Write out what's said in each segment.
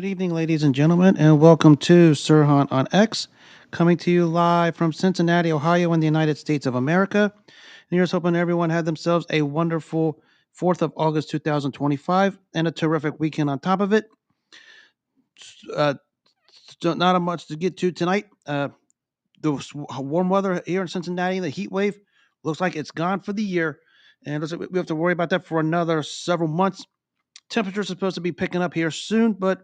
Good evening, ladies and gentlemen, and welcome to Sirhan on X, coming to you live from Cincinnati, Ohio, in the United States of America. And here's hoping everyone had themselves a wonderful 4th of August 2025 and a terrific weekend on top of it. Uh, not much to get to tonight. The warm weather here in Cincinnati, the heat wave, looks like it's gone for the year. And we have to worry about that for another several months. Temperatures are supposed to be picking up here soon, but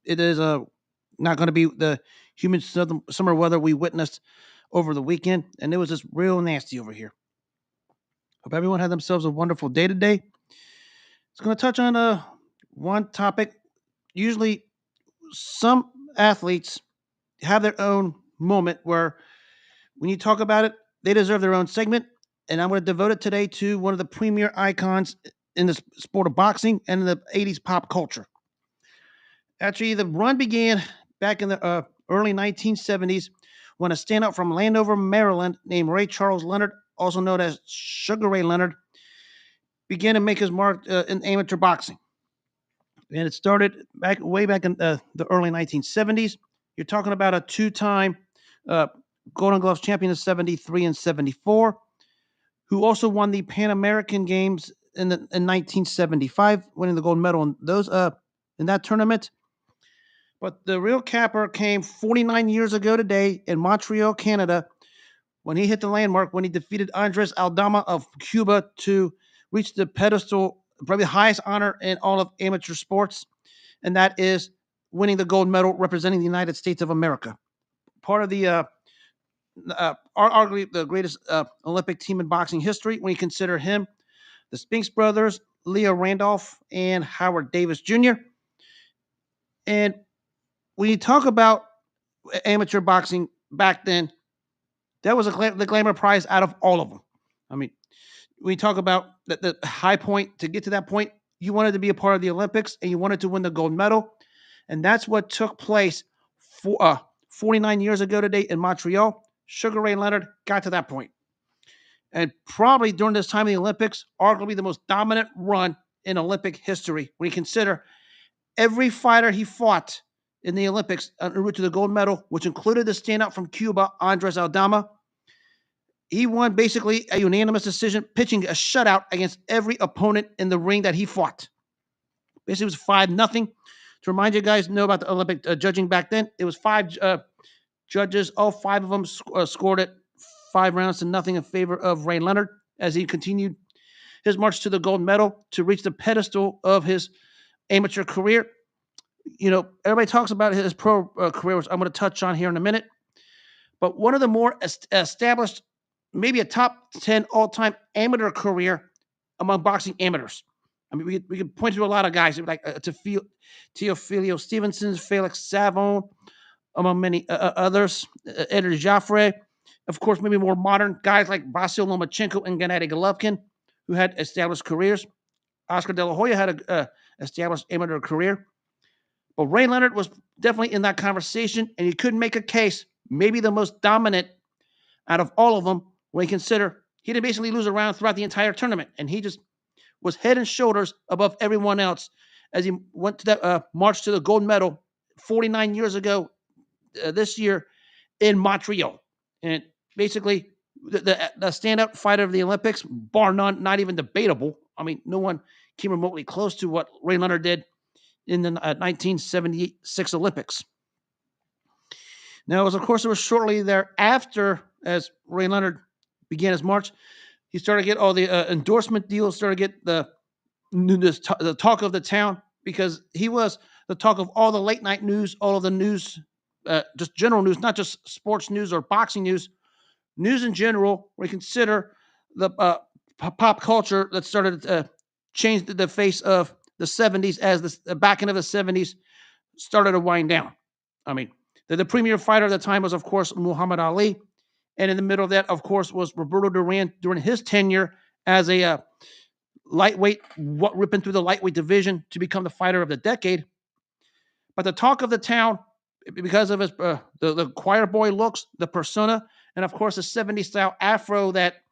it is not going to be the humid summer weather we witnessed over the weekend, and it was just real nasty over here. Hope everyone had themselves a wonderful day today. It's going to touch on one topic. Usually, some athletes have their own moment where, when you talk about it, they deserve their own segment, and I'm going to devote it today to one of the premier icons in the sport of boxing and in the '80s pop culture. Actually, the run began back in the early 1970s when a standout from Landover, Maryland, named Ray Charles Leonard, also known as Sugar Ray Leonard, began to make his mark in amateur boxing. And it started way back in the early 1970s. You're talking about a two-time uh, Golden Gloves champion in '73 and '74, who also won the Pan American Games in 1975, winning the gold medal in that tournament. But the real capper came 49 years ago today in Montreal, Canada, when he hit the landmark when he defeated Andres Aldama of Cuba to reach the pedestal, probably the highest honor in all of amateur sports, and that is winning the gold medal representing the United States of America. Part of the arguably the greatest Olympic team in boxing history when you consider him, the Spinks brothers, Leo Randolph, and Howard Davis Jr. And when you talk about amateur boxing back then, that was the glamour prize out of all of them. I mean, we talk about the high point to get to that point. You wanted to be a part of the Olympics and you wanted to win the gold medal. And that's what took place 49 years ago today in Montreal. Sugar Ray Leonard got to that point. And probably during this time of the Olympics, arguably the most dominant run in Olympic history when you consider every fighter he fought in the Olympics en route to the gold medal, which included the standout from Cuba, Andres Aldama. He won basically a unanimous decision, pitching a shutout against every opponent in the ring that he fought. Basically, it was 5-0. To remind you guys, know about the Olympic judging back then, it was five judges. All five of them scored it 5 rounds to nothing in favor of Ray Leonard as he continued his march to the gold medal to reach the pedestal of his amateur career. You know, everybody talks about his pro career, which I'm going to touch on here in a minute. But one of the more established, maybe a top 10 all time amateur career among boxing amateurs. I mean, we can point to a lot of guys like Teofilio Stevenson, Felix Savon, among many others, Edgar Jaffre. Of course, maybe more modern guys like Vasil Lomachenko and Gennady Golovkin, who had established careers. Oscar De La Hoya had a established amateur career. But Ray Leonard was definitely in that conversation, and you could make a case, maybe the most dominant out of all of them, when you consider he didn't basically lose a round throughout the entire tournament, and he just was head and shoulders above everyone else as he went to that march to the gold medal 49 years ago this year in Montreal. And basically, the standout fighter of the Olympics, bar none, not even debatable. I mean, no one came remotely close to what Ray Leonard did in the 1976 Olympics. Now, of course, it was shortly thereafter as Ray Leonard began his march. He started to get all the endorsement deals, started to get the talk of the town because he was the talk of all the late night news, all of the news, just general news, not just sports news or boxing news, news in general. We consider the pop culture that started to change the face of the '70s as the back end of the '70s started to wind down. I mean, the premier fighter at the time was, of course, Muhammad Ali. And in the middle of that, of course, was Roberto Duran during his tenure as a lightweight, ripping through the lightweight division to become the fighter of the decade. But the talk of the town, because of his the choir boy looks, the persona, and of course the '70s style afro that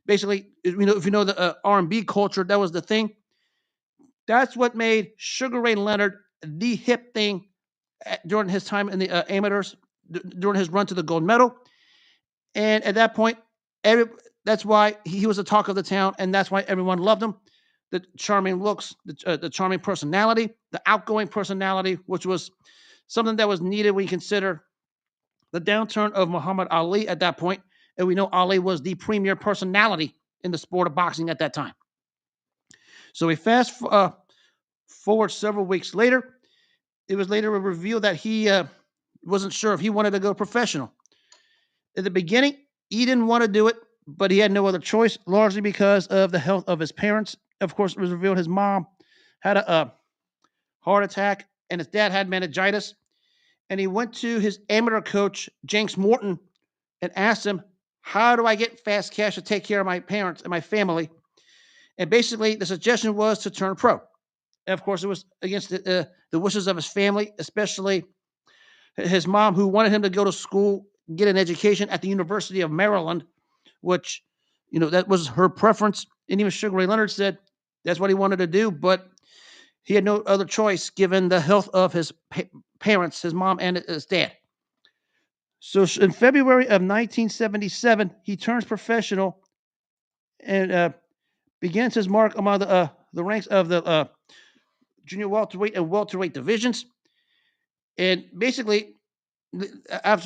basically, if you know the R&B culture, that was the thing. That's what made Sugar Ray Leonard the hip thing during his time in the amateurs, during his run to the gold medal. And at that point, every, that's why he was the talk of the town, and that's why everyone loved him. The charming looks, the charming personality, the outgoing personality, which was something that was needed when you consider the downturn of Muhammad Ali at that point. And we know Ali was the premier personality in the sport of boxing at that time. So we fast forward several weeks later. It was later revealed that he wasn't sure if he wanted to go professional. At the beginning, he didn't want to do it, but he had no other choice, largely because of the health of his parents. Of course, it was revealed his mom had a heart attack and his dad had meningitis. And he went to his amateur coach, Jenks Morton, and asked him, how do I get fast cash to take care of my parents and my family? And basically, the suggestion was to turn pro. And of course, it was against the wishes of his family, especially his mom, who wanted him to go to school, get an education at the University of Maryland, which, that was her preference. And even Sugar Ray Leonard said that's what he wanted to do, but he had no other choice given the health of his parents, his mom and his dad. So in February of 1977, he turns professional and begins his mark among the ranks of the junior welterweight and welterweight divisions. And basically,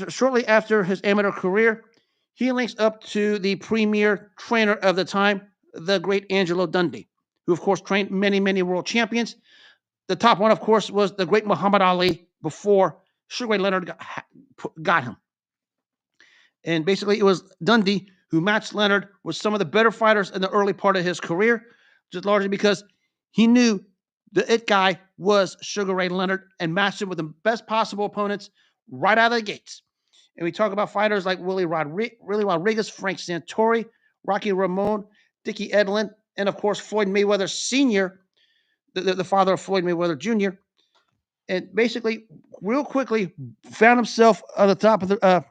shortly after his amateur career, he links up to the premier trainer of the time, the great Angelo Dundee, who of course trained many, many world champions. The top one, of course, was the great Muhammad Ali before Sugar Ray Leonard got him. And basically, it was Dundee who matched Leonard with some of the better fighters in the early part of his career, just largely because he knew the it guy was Sugar Ray Leonard and matched him with the best possible opponents right out of the gates. And we talk about fighters like Willie Rodriguez, Frank Santori, Rocky Ramon, Dickie Edlin, and of course Floyd Mayweather Sr., the father of Floyd Mayweather Jr. And basically, real quickly, found himself on the top of the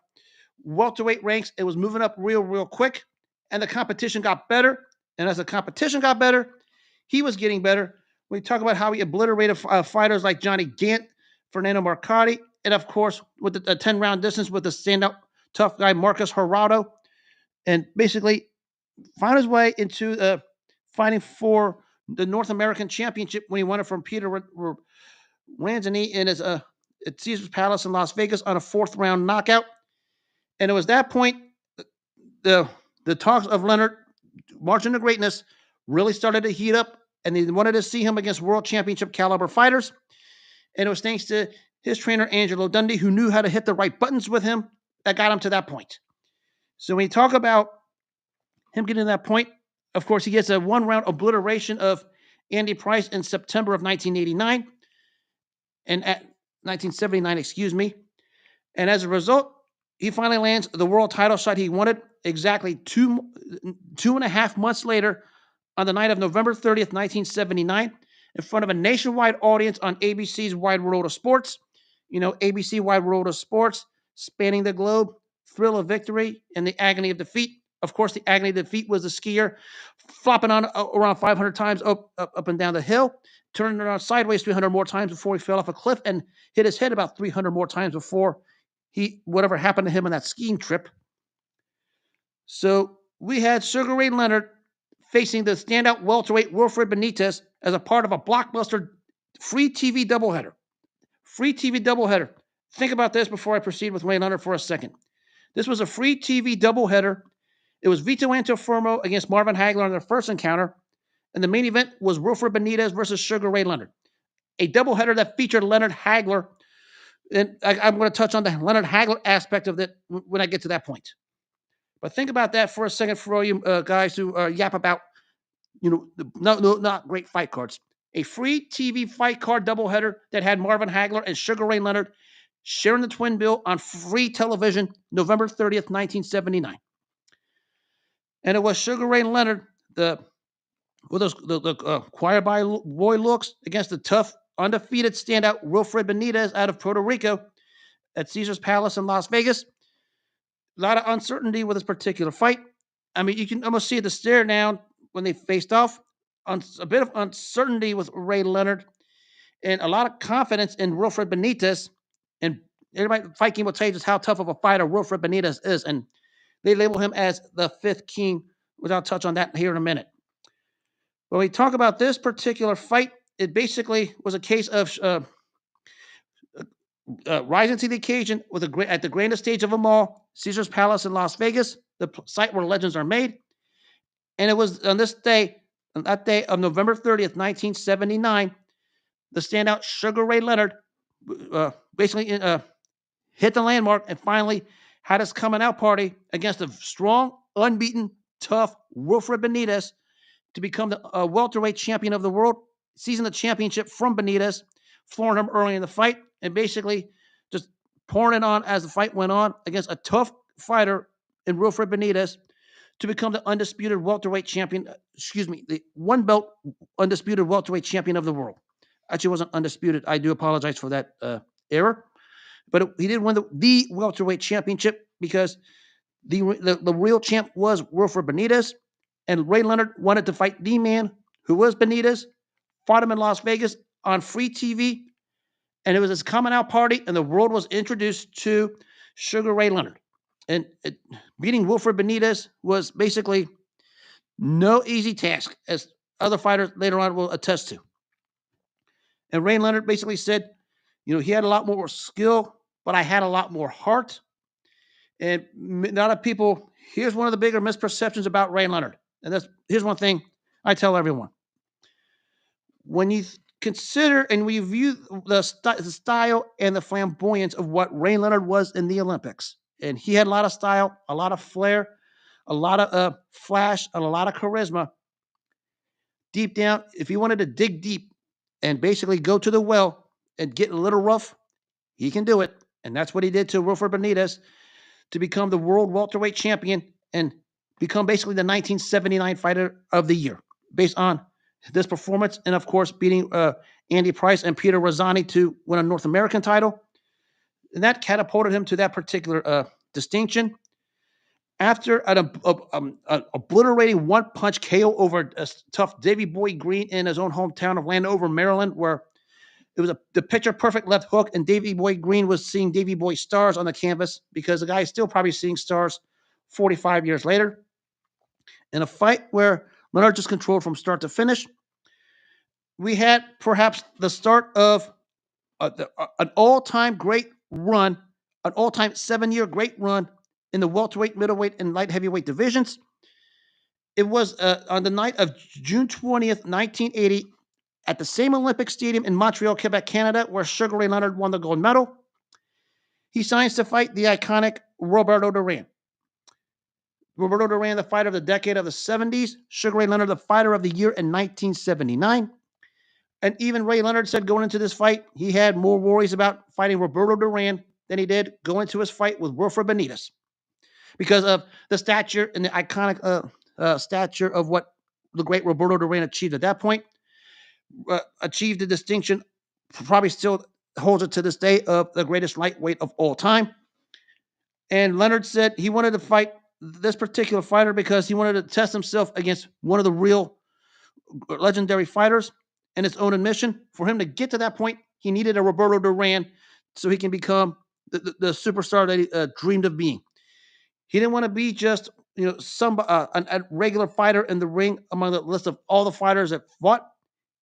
welterweight ranks. It was moving up real quick, and the competition got better. And as the competition got better, he was getting better. We talk about how he obliterated fighters like Johnny Gant, Fernando Marcotti, and of course, with the 10-round distance with the standout tough guy Marcus Geraldo, and basically found his way into fighting for the North American Championship when he won it from Peter Ranzini in his at Caesar's Palace in Las Vegas on a fourth-round knockout. And it was that point the talks of Leonard marching to greatness really started to heat up, and they wanted to see him against world championship caliber fighters. And it was thanks to his trainer, Angelo Dundee, who knew how to hit the right buttons with him that got him to that point. So when you talk about him getting to that point, of course, he gets a one-round obliteration of Andy Price in September of 1989, and at 1979, excuse me. And as a result, he finally lands the world title shot he wanted exactly two and a half months later on the night of November 30th, 1979, in front of a nationwide audience on ABC's Wide World of Sports. ABC Wide World of Sports, spanning the globe, thrill of victory, and the agony of defeat. Of course, the agony of defeat was the skier flopping on around 500 times up and down the hill, turning around sideways 300 more times before he fell off a cliff and hit his head about 300 more times before whatever happened to him on that skiing trip. So we had Sugar Ray Leonard facing the standout welterweight Wilfred Benitez as a part of a blockbuster free TV doubleheader. Free TV doubleheader. Think about this before I proceed with Ray Leonard for a second. This was a free TV doubleheader. It was Vito Antuofermo against Marvin Hagler in their first encounter, and the main event was Wilfred Benitez versus Sugar Ray Leonard. A doubleheader that featured Leonard Hagler, and I'm going to touch on the Leonard Hagler aspect of it when I get to that point. But think about that for a second for all you guys who yap about, not great fight cards. A free TV fight card doubleheader that had Marvin Hagler and Sugar Ray Leonard sharing the twin bill on free television, November 30th, 1979. And it was Sugar Ray Leonard, with the choir boy looks against the tough, undefeated standout Wilfred Benitez out of Puerto Rico at Caesar's Palace in Las Vegas. A lot of uncertainty with this particular fight. I mean, you can almost see the stare down when they faced off. A bit of uncertainty with Ray Leonard. and a lot of confidence in Wilfred Benitez. And everybody Fight King will tell you just how tough of a fighter Wilfred Benitez is, and they label him as the fifth king, which I'll touch on that here in a minute. When we talk about this particular fight, it basically was a case of rising to the occasion with at the grandest stage of them all, Caesar's Palace in Las Vegas, the site where legends are made. And it was on that day of November 30th, 1979, the standout Sugar Ray Leonard basically hit the landmark and finally had his coming out party against a strong, unbeaten, tough Wilfred Benitez to become the welterweight champion of the world, seizing the championship from Benitez, flooring him early in the fight, and basically just pouring it on as the fight went on against a tough fighter in Wilfred Benitez to become the undisputed welterweight champion. The one belt undisputed welterweight champion of the world. Actually, wasn't undisputed. I do apologize for that error, but he did win the welterweight championship because the real champ was Wilfred Benitez, and Ray Leonard wanted to fight the man who was Benitez, fought him in Las Vegas on free TV, and it was his coming out party, and the world was introduced to Sugar Ray Leonard. And beating Wilfred Benitez was basically no easy task, as other fighters later on will attest to. And Ray Leonard basically said, he had a lot more skill, but I had a lot more heart. And a lot of people, here's one of the bigger misperceptions about Ray Leonard. And here's one thing I tell everyone. When you consider and we view the style and the flamboyance of what Ray Leonard was in the Olympics, and he had a lot of style, a lot of flair, a lot of flash, and a lot of charisma. Deep down, if he wanted to dig deep and basically go to the well and get a little rough, he can do it. And that's what he did to Wilfred Benitez to become the world welterweight champion and become basically the 1979 fighter of the year based on this performance. And of course, beating Andy Price and Peter Rosani to win a North American title. And that catapulted him to that particular distinction. After an obliterating one-punch KO over a tough Davey Boy Green in his own hometown of Landover, Maryland, where it was the picture-perfect left hook, and Davey Boy Green was seeing Davey Boy stars on the canvas because the guy is still probably seeing stars 45 years later. In a fight where Leonard just controlled from start to finish, we had perhaps the start of an all-time great run, an all-time 7-year great run in the welterweight, middleweight, and light heavyweight divisions. It was on the night of June 20th, 1980, at the same Olympic Stadium in Montreal, Quebec, Canada, where Sugar Ray Leonard won the gold medal. He signs to fight the iconic Roberto Duran. Roberto Duran, the fighter of the decade of the 70s. Sugar Ray Leonard, the fighter of the year in 1979. And even Ray Leonard said going into this fight, he had more worries about fighting Roberto Duran than he did going into his fight with Wilfred Benitez, because of the stature and the iconic stature of what the great Roberto Duran achieved at that point. Achieved the distinction, probably still holds it to this day, of the greatest lightweight of all time. And Leonard said he wanted to fight this particular fighter because he wanted to test himself against one of the real legendary fighters. And its own admission, for him to get to that point, he needed a Roberto Duran so he can become the superstar that he dreamed of being. He didn't want to be just a regular fighter in the ring among the list of all the fighters that fought.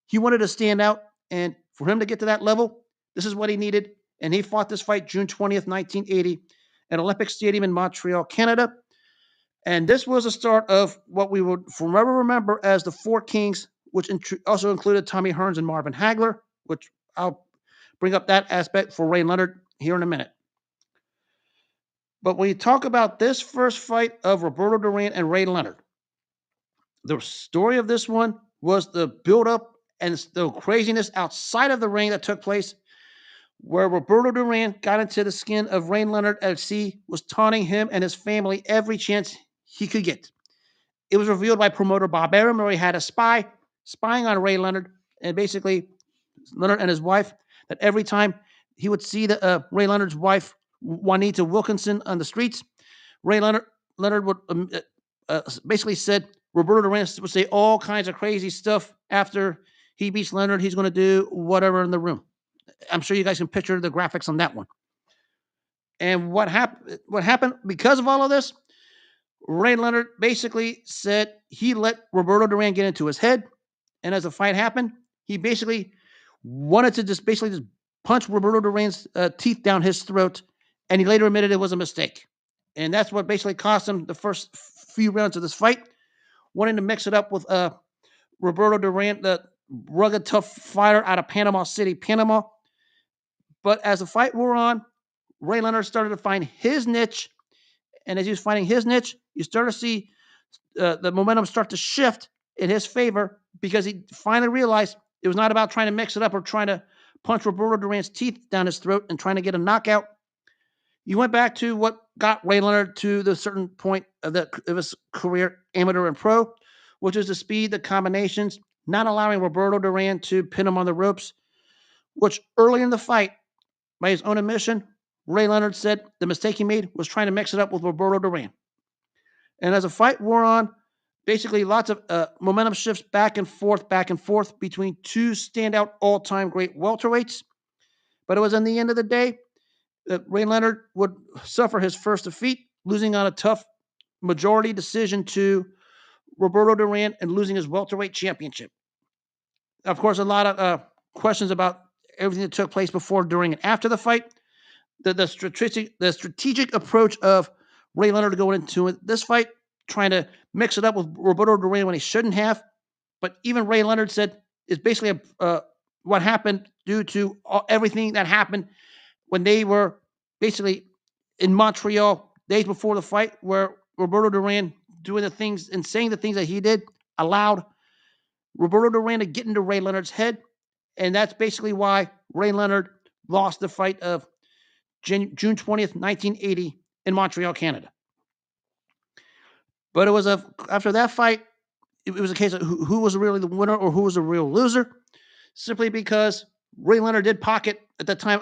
He wanted to stand out, and for him to get to that level, this is what he needed. And he fought this fight June 20th, 1980, at Olympic Stadium in Montreal, Canada. And this was the start of what we would forever remember as the Four Kings, which also included Tommy Hearns and Marvin Hagler, which I'll bring up that aspect for Ray Leonard here in a minute. But when you talk about this first fight of Roberto Duran and Ray Leonard, the story of this one was the build-up and the craziness outside of the ring that took place, where Roberto Duran got into the skin of Ray Leonard as he was taunting him and his family every chance he could get. It was revealed by promoter Bob Arum, where he had a spying on Ray Leonard, and basically Leonard and his wife, that every time he would see the Ray Leonard's wife, Juanita Wilkinson, on the streets, Leonard would basically said Roberto Duran would say all kinds of crazy stuff after he beats Leonard, he's going to do whatever in the room. I'm sure you guys can picture the graphics on that one. And what happened because of all of this? Ray Leonard basically said he let Roberto Duran get into his head, and as the fight happened, he basically wanted to just punch Roberto Duran's teeth down his throat, and he later admitted it was a mistake. And that's what basically cost him the first few rounds of this fight, wanting to mix it up with Roberto Duran, the rugged, tough fighter out of Panama City, Panama. But as the fight wore on, Ray Leonard started to find his niche. And as he was finding his niche, you start to see the momentum start to shift in his favor because he finally realized it was not about trying to mix it up or trying to punch Roberto Duran's teeth down his throat and trying to get a knockout. You went back to what got Ray Leonard to the certain point of his career, amateur and pro, which is the speed, the combinations, not allowing Roberto Duran to pin him on the ropes, which early in the fight, by his own admission, Ray Leonard said the mistake he made was trying to mix it up with Roberto Duran. And as the fight wore on, basically lots of momentum shifts back and forth between two standout all-time great welterweights. But it was in the end of the day that Ray Leonard would suffer his first defeat, losing on a tough majority decision to Roberto Duran and losing his welterweight championship. Of course, a lot of questions about everything that took place before, during, and after the fight. The strategic approach of Ray Leonard going into this fight, trying to mix it up with Roberto Duran when he shouldn't have. But even Ray Leonard said it's basically what happened due to everything that happened when they were basically in Montreal days before the fight, where Roberto Duran doing the things and saying the things that he did allowed Roberto Duran to get into Ray Leonard's head. And that's basically why Ray Leonard lost the fight of June 20th, 1980 in Montreal, Canada. But it was after that fight, it was a case of who was really the winner or who was the real loser, simply because Ray Leonard did pocket at that time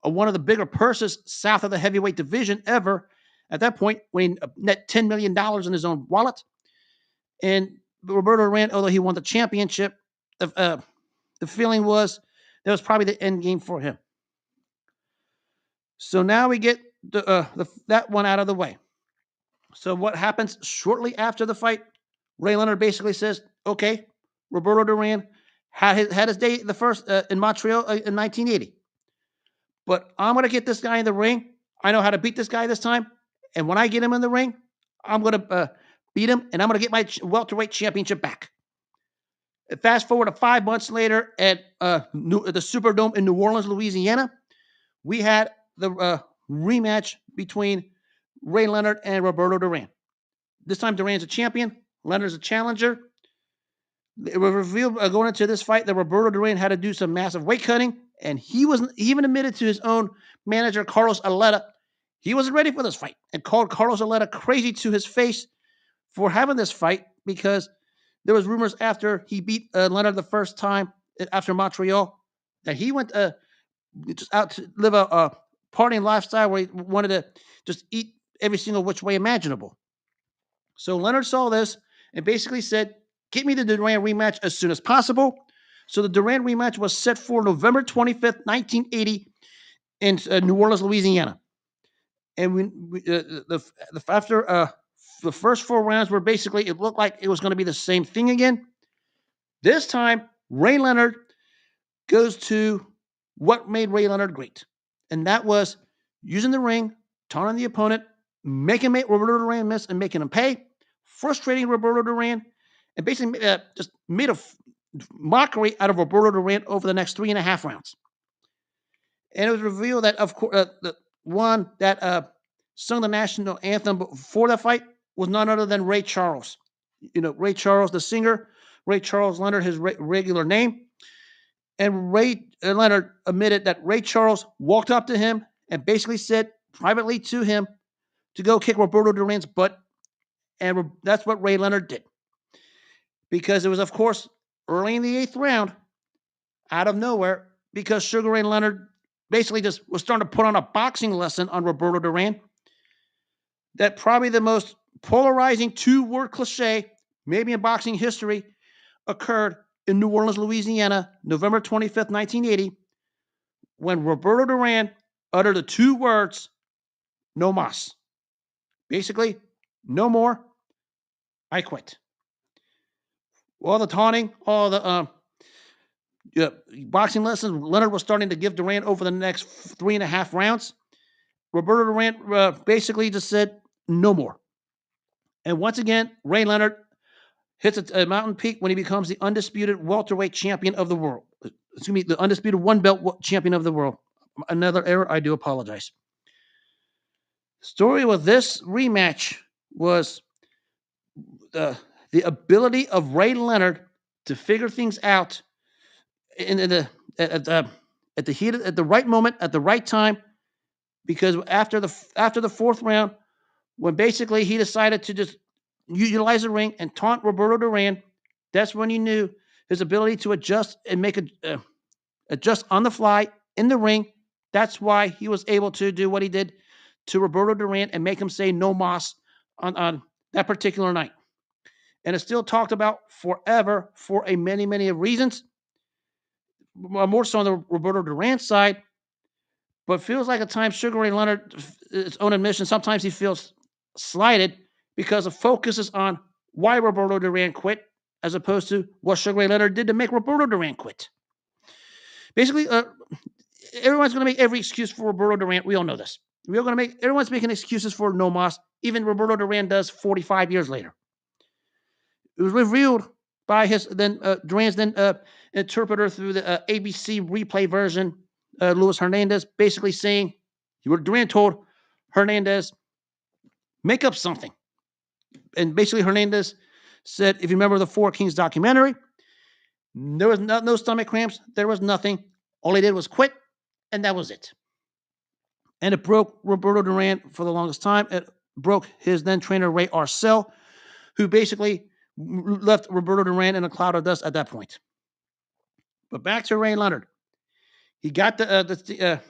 one of the bigger purses south of the heavyweight division ever. At that point, when he net $10 million in his own wallet. And Roberto Duran, although he won the championship, the feeling was that was probably the end game for him. So now we get that one out of the way. So what happens shortly after the fight? Ray Leonard basically says, "Okay, Roberto Duran had his day the first in Montreal in 1980, but I'm going to get this guy in the ring. I know how to beat this guy this time, and when I get him in the ring, I'm going to beat him, and I'm going to get my welterweight championship back." Fast forward to 5 months later at the Superdome in New Orleans, Louisiana, we had the rematch between Ray Leonard and Roberto Duran. This time Duran's a champion, Leonard's a challenger. It was revealed going into this fight that Roberto Duran had to do some massive weight cutting, and he even admitted to his own manager, Carlos Aleta, he wasn't ready for this fight and called Carlos Aleta crazy to his face for having this fight, because there was rumors after he beat Leonard the first time after Montreal that he went just out to live a partying lifestyle where he wanted to just eat every single which way imaginable. So Leonard saw this and basically said, "Get me the Duran rematch as soon as possible." So the Duran rematch was set for November 25th, 1980 in New Orleans, Louisiana. And after the first 4 rounds were basically, it looked like it was going to be the same thing again. This time, Ray Leonard goes to what made Ray Leonard great. And that was using the ring, taunting the opponent, making Roberto Duran miss and making him pay, frustrating Roberto Duran, and basically just made a mockery out of Roberto Duran over the next 3.5 rounds. And it was revealed that, of course, the one that sung the national anthem before that fight was none other than Ray Charles. Ray Charles, the singer, Ray Charles Leonard, his regular name. And Ray Leonard admitted that Ray Charles walked up to him and basically said privately to him to go kick Roberto Duran's butt. And that's what Ray Leonard did. Because it was, of course, early in the 8th round, out of nowhere, because Sugar Ray Leonard basically just was starting to put on a boxing lesson on Roberto Duran, that probably the most polarizing 2-word cliche, maybe in boxing history, occurred in New Orleans, Louisiana, November 25th, 1980, when Roberto Duran uttered the two words, no mas. Basically, no more, I quit. All the taunting, all the yeah, boxing lessons Leonard was starting to give Duran over the next 3.5 rounds. Roberto Duran basically just said, no more. And once again, Ray Leonard hits a mountain peak when he becomes the undisputed welterweight champion of the world. Excuse me, the undisputed one belt champion of the world. Another error, I do apologize. Story with this rematch was the ability of Ray Leonard to figure things out in the at the heat at the right moment at the right time, because after the fourth round, when basically he decided to just utilize the ring and taunt Roberto Duran, that's when you knew his ability to adjust and make adjust on the fly in the ring. That's why he was able to do what he did to Roberto Duran and make him say no mas on that particular night. And it's still talked about forever for a many reasons, more so on the Roberto Duran side, but feels like at times Sugar Ray Leonard, his own admission, sometimes he feels slighted because the focus is on why Roberto Duran quit as opposed to what Sugar Ray Leonard did to make Roberto Duran quit. Basically, everyone's going to make every excuse for Roberto Duran. We all know this. Everyone's making excuses for no mas. Even Roberto Duran does 45 years later. It was revealed by his Duran's interpreter through the ABC replay version, Luis Hernandez, basically saying Duran told Hernandez, make up something. And basically Hernandez said, if you remember the Four Kings documentary, there was no stomach cramps. There was nothing. All he did was quit, and that was it. And it broke Roberto Duran for the longest time. It broke his then trainer, Ray Arcel, who basically left Roberto Duran in a cloud of dust at that point. But back to Ray Leonard. He got the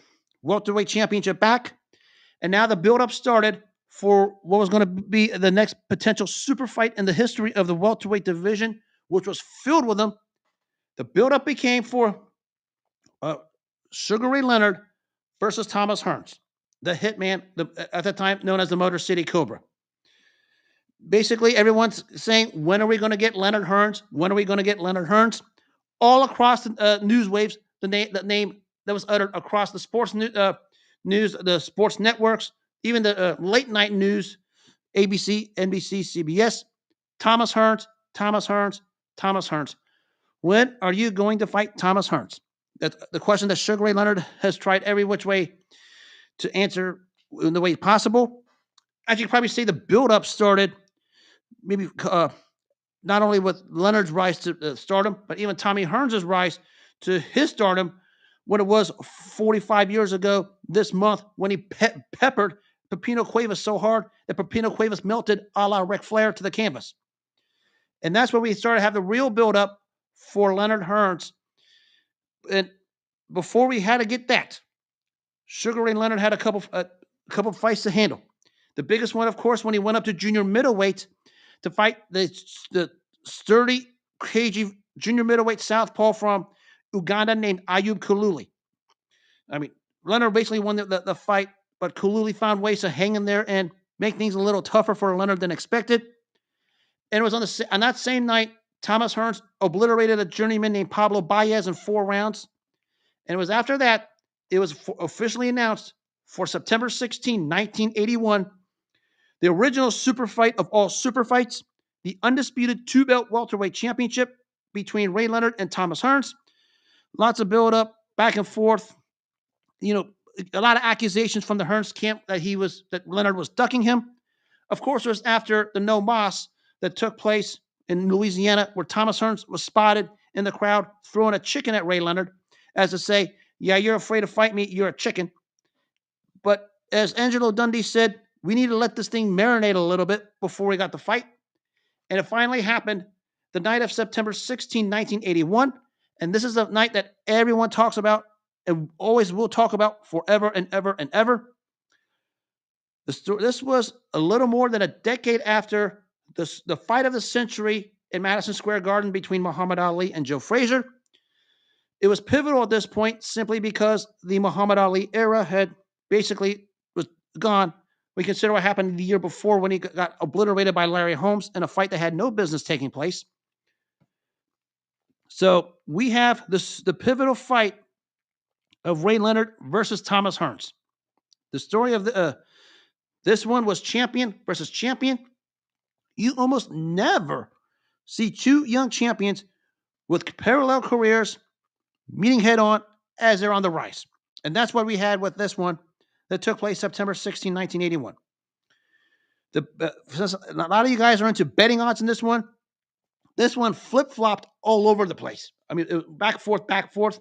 welterweight championship back, and now the build-up started for what was going to be the next potential super fight in the history of the welterweight division, which was filled with them. The build-up became for Sugar Ray Leonard versus Thomas Hearns, the hitman, at the time known as the Motor City Cobra. Basically, everyone's saying, when are we going to get Leonard Hearns? When are we going to get Leonard Hearns? All across the news waves, the name that was uttered across the sports news, the sports networks, even the late night news, ABC, NBC, CBS, Thomas Hearns, Thomas Hearns, Thomas Hearns. When are you going to fight Thomas Hearns? That's the question that Sugar Ray Leonard has tried every which way to answer in the way possible. As you can probably say, the build-up started maybe not only with Leonard's rise to stardom, but even Tommy Hearns' rise to his stardom when it was 45 years ago this month when he peppered Pepino Cuevas so hard that Pepino Cuevas melted a la Ric Flair to the canvas. And that's where we started to have the real build-up for Leonard Hearns. And before we had to get that, Sugar Ray Leonard had a couple fights to handle. The biggest one, of course, when he went up to junior middleweight to fight the sturdy, cagey junior middleweight southpaw from Uganda named Ayub Kululi. I mean, Leonard basically won the fight, but Kululi found ways to hang in there and make things a little tougher for Leonard than expected. And it was on that same night, Thomas Hearns obliterated a journeyman named Pablo Baez in 4 rounds. And it was after that, it was officially announced for September 16, 1981, the original super fight of all super fights, the undisputed 2-belt welterweight championship between Ray Leonard and Thomas Hearns. Lots of build-up, back and forth. A lot of accusations from the Hearns camp that Leonard was ducking him. Of course, it was after the no mas that took place in Louisiana, where Thomas Hearns was spotted in the crowd throwing a chicken at Ray Leonard, as to say, yeah, you're afraid to fight me, you're a chicken. But as Angelo Dundee said, we need to let this thing marinate a little bit before we got the fight. And it finally happened the night of September 16, 1981. And this is a night that everyone talks about and always will talk about forever and ever and ever. This was a little more than a decade after the fight of the century in Madison Square Garden between Muhammad Ali and Joe Frazier. It was pivotal at this point simply because the Muhammad Ali era had basically was gone. We consider what happened the year before when he got obliterated by Larry Holmes in a fight that had no business taking place. So we have the pivotal fight of Ray Leonard versus Thomas Hearns. The story of this one was champion versus champion. You almost never see two young champions with parallel careers meeting head on as they're on the rise. And that's what we had with this one that took place September 16, 1981. Since a lot of you guys are into betting odds in this one flip flopped all over the place. I mean, it was back and forth,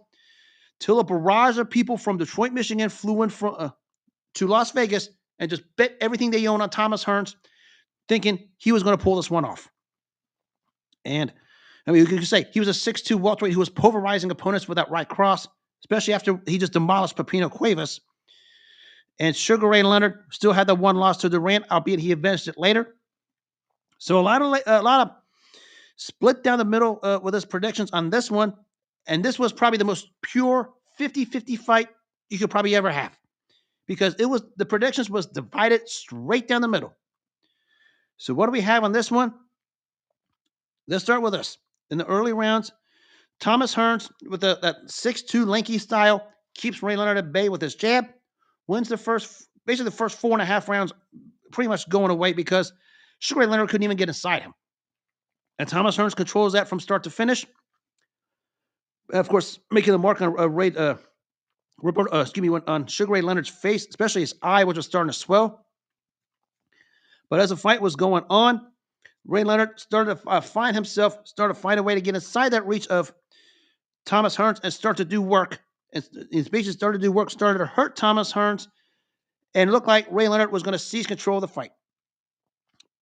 till a barrage of people from Detroit, Michigan flew in to Las Vegas and just bet everything they own on Thomas Hearns, thinking he was going to pull this one off. And I mean, you could say he was a 6'2 welterweight who was pulverizing opponents with that right cross, especially after he just demolished Pepino Cuevas. And Sugar Ray Leonard still had the one loss to Durant, albeit he avenged it later. So a lot of split down the middle with his predictions on this one. And this was probably the most pure 50-50 fight you could probably ever have, because the predictions was divided straight down the middle. So what do we have on this one? Let's start with this. In the early rounds, Thomas Hearns, with that 6'2 lanky style, keeps Ray Leonard at bay with his jab, wins the first 4.5 rounds, pretty much going away because Sugar Ray Leonard couldn't even get inside him. And Thomas Hearns controls that from start to finish. Of course, making the mark on on Sugar Ray Leonard's face, especially his eye, which was starting to swell. But as the fight was going on, Ray Leonard started to find a way to get inside that reach of Thomas Hearns and start to do work. And his basically started to hurt Thomas Hearns, and it looked like Ray Leonard was going to seize control of the fight.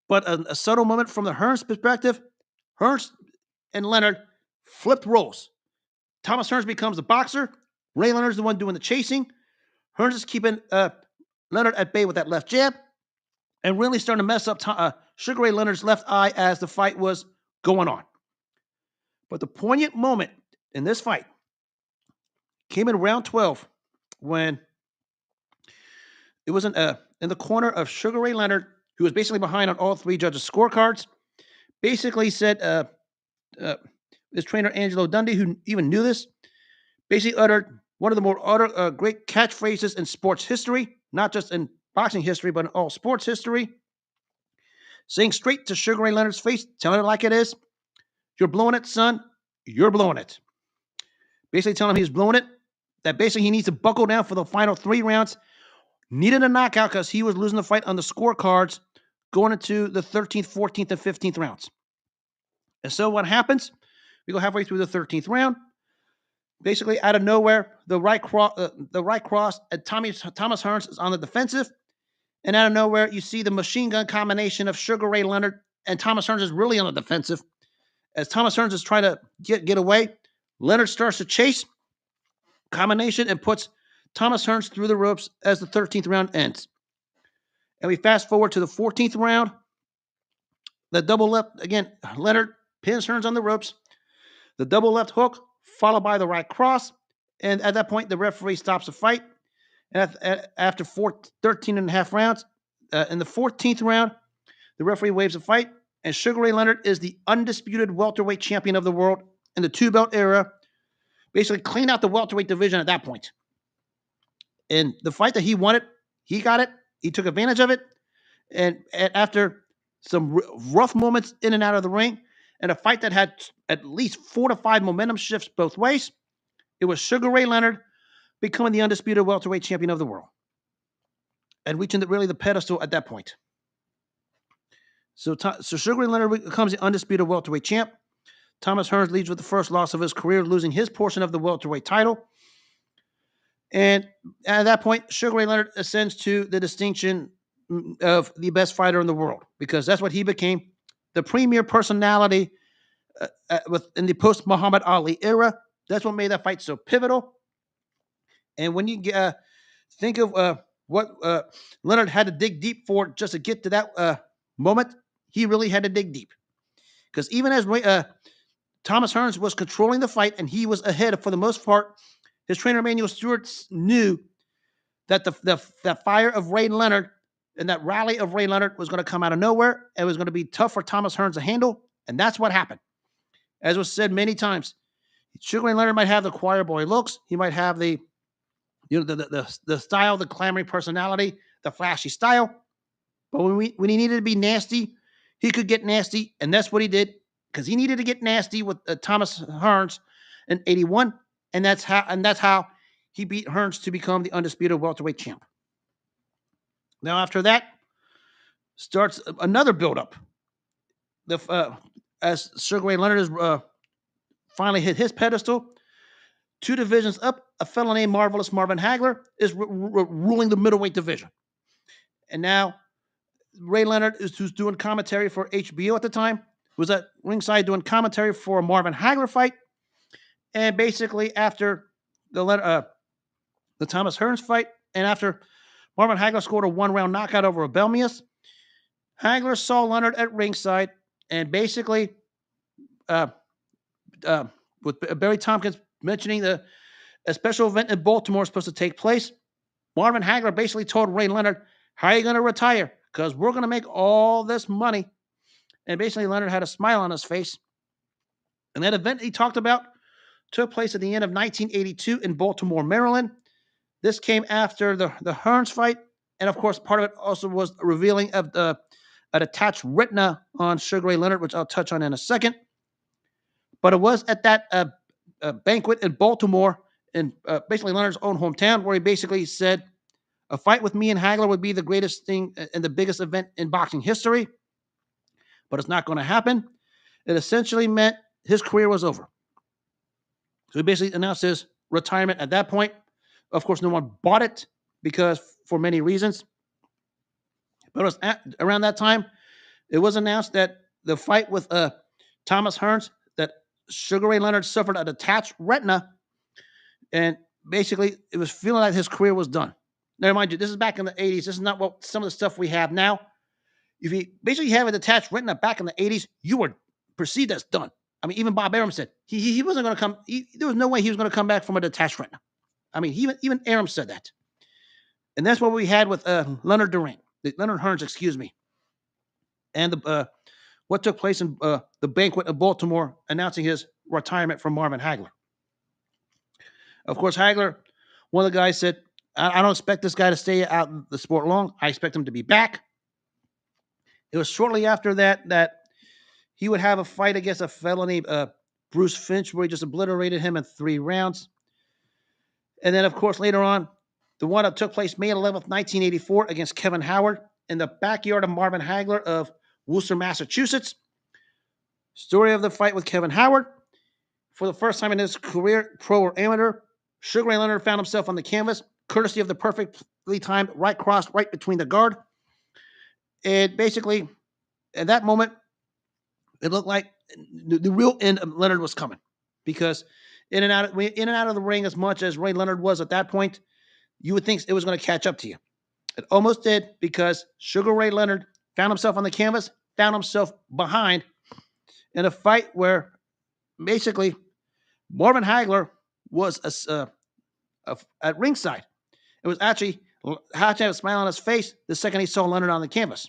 But a subtle moment from the Hearns perspective, Hearns and Leonard flipped roles. Thomas Hearns becomes the boxer. Ray Leonard's the one doing the chasing. Hearns is keeping Leonard at bay with that left jab, and really starting to mess up Sugar Ray Leonard's left eye as the fight was going on. But the poignant moment in this fight came in round 12 when it was in the corner of Sugar Ray Leonard, who was basically behind on all three judges' scorecards. Basically said, his trainer Angelo Dundee, who even knew this, basically uttered one of the more great catchphrases in sports history, not just in boxing history, but in all sports history, saying straight to Sugar Ray Leonard's face, telling it like it is, "You're blowing it, son. You're blowing it." Basically telling him he's blowing it, that basically he needs to buckle down for the final 3 rounds. Needed a knockout because he was losing the fight on the scorecards going into the 13th, 14th, and 15th rounds. And so what happens? We go halfway through the 13th round. Basically, out of nowhere, the right cross, and Thomas Hearns is on the defensive. And out of nowhere, you see the machine gun combination of Sugar Ray Leonard and Thomas Hearns is really on the defensive. As Thomas Hearns is trying to get away, Leonard starts to chase combination and puts Thomas Hearns through the ropes as the 13th round ends. And we fast forward to the 14th round. The double left, again, Leonard pins Hearns on the ropes. The double left hook, followed by the right cross. And at that point, the referee stops the fight. And after 13 and a half rounds, in the 14th round, the referee waves the fight. And Sugar Ray Leonard is the undisputed welterweight champion of the world in the 2-belt era. Basically cleaned out the welterweight division at that point. And the fight that he wanted, he got it. He took advantage of it. And after some rough moments in and out of the ring, and a fight that had at least 4 to 5 momentum shifts both ways, it was Sugar Ray Leonard becoming the undisputed welterweight champion of the world and reaching the pedestal at that point. So Sugar Ray Leonard becomes the undisputed welterweight champ. Thomas Hearns leads with the first loss of his career, losing his portion of the welterweight title. And at that point, Sugar Ray Leonard ascends to the distinction of the best fighter in the world, because that's what he became, the premier personality in the post-Muhammad Ali era. That's what made that fight so pivotal. And when you think of what Leonard had to dig deep for just to get to that moment, he really had to dig deep. because even as Thomas Hearns was controlling the fight and he was ahead for the most part, his trainer Emmanuel Stewart knew that the fire of Ray Leonard and that rally of Ray Leonard was going to come out of nowhere. It was going to be tough for Thomas Hearns to handle, and that's what happened. As was said many times, Sugar Ray Leonard might have the choir boy looks, he might have the the style, the clamoring personality, the flashy style, but when he needed to be nasty, he could get nasty, and that's what he did because he needed to get nasty with Thomas Hearns in '81, and that's how he beat Hearns to become the undisputed welterweight champ. Now after that starts another buildup. As Sugar Ray Leonard is finally hit his pedestal, 2 divisions up, a fellow named Marvelous Marvin Hagler is ruling the middleweight division, and now Ray Leonard who's doing commentary for HBO at the time, was at ringside doing commentary for a Marvin Hagler fight. And basically, after the Thomas Hearns fight, and after Marvin Hagler scored a 1-round knockout over Belmius, Hagler saw Leonard at ringside, and basically, uh, with Barry Tompkins mentioning a special event in Baltimore is supposed to take place, Marvin Hagler basically told Ray Leonard, "How are you going to retire? Because we're going to make all this money." And basically, Leonard had a smile on his face. And that event he talked about took place at the end of 1982 in Baltimore, Maryland. This came after the Hearns fight. And of course, part of it also was a revealing of an attached retina on Sugar Ray Leonard, which I'll touch on in a second. But it was at that banquet in Baltimore, in basically Leonard's own hometown, where he basically said, "A fight with me and Hagler would be the greatest thing and the biggest event in boxing history, but it's not going to happen." It essentially meant his career was over. So he basically announced his retirement at that point. Of course, no one bought it because for many reasons. But it was around that time, it was announced that the fight with Thomas Hearns, that Sugar Ray Leonard suffered a detached retina, and basically it was feeling like his career was done. Now, mind you, this is back in the 80s. This is not what some of the stuff we have now. If you basically have a detached retina back in the 80s, you were perceived as done. I mean, even Bob Arum said he wasn't going to come. There was no way he was going to come back from a detached retina. I mean, even Arum said that. And that's what we had with Leonard Hearns, excuse me. And what took place in the banquet of Baltimore announcing his retirement from Marvin Hagler. Of course, Hagler, one of the guys said, I don't expect this guy to stay out in the sport long. I expect him to be back. It was shortly after that he would have a fight against a fellow named Bruce Finch, where he just obliterated him in 3 rounds. And then, of course, later on, the one that took place May 11th, 1984, against Kevin Howard in the backyard of Marvin Hagler of Worcester, Massachusetts. Story of the fight with Kevin Howard. For the first time in his career, pro or amateur, Sugar Ray Leonard found himself on the canvas, courtesy of the perfectly timed right cross right between the guard. And basically, at that moment, it looked like the real end of Leonard was coming, because in and out of the ring, as much as Ray Leonard was at that point, you would think it was going to catch up to you. It almost did, because Sugar Ray Leonard found himself on the canvas, found himself behind in a fight where basically Marvin Hagler was at ringside. It was actually had to have a smile on his face the second he saw Leonard on the canvas.